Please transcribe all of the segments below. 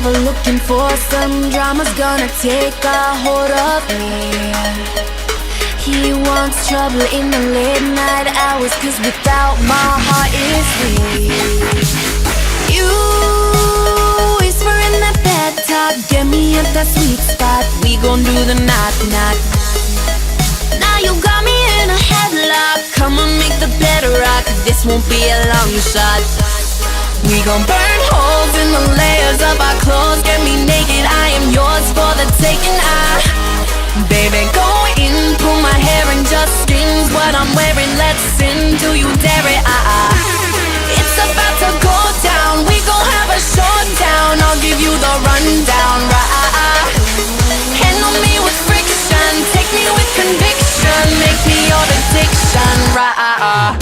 ever looking for some drama's gonna take a hold of me. He wants trouble in the late night hours, 'cause without my heart is weak. You whisper in that bed talk, get me at that sweet spot. We gon' do the knock-knock. Now you got me in a headlock. Come on, make the bed rock. This won't be a long shot. We gon' burn holes in the layers of our clothes. Get me naked, I am yours for the taking. Baby, go in, pull my hair and just skins what I'm wearing. Let's sin, do you dare it? It's about to go down. We gon' have a showdown. I'll give you the rundown, right? Handle me with friction, take me with conviction, make me your addiction, right?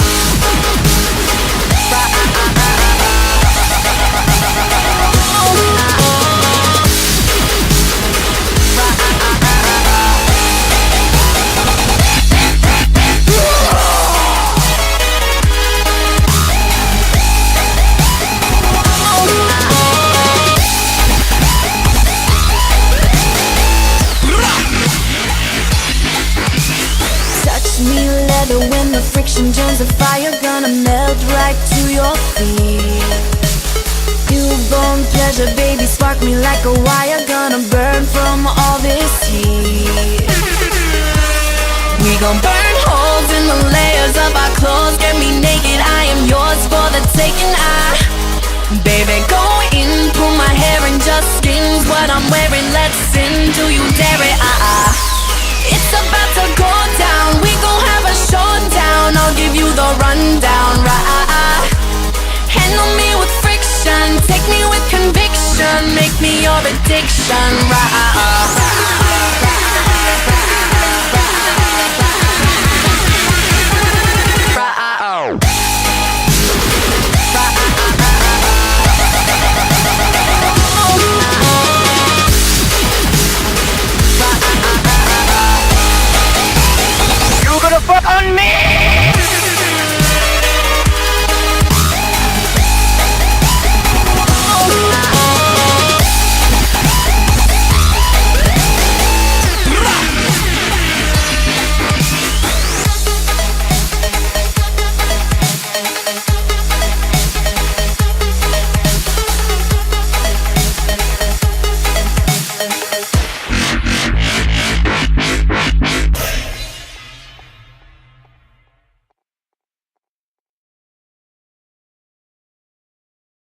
When the friction joins the fire, gonna melt right to your feet. Newborn pleasure, baby, spark me like a wire. Gonna burn from all this heat. We gon' burn holes in the layers of our clothes. Get me naked, I am yours for the taking. Baby, go in, pull my hair and just skins what I'm wearing. Let's sin, do you dare it? It's about to go down. We gon' have a showdown. I'll give you the rundown, right? Handle me with friction, take me with conviction, make me your addiction, right?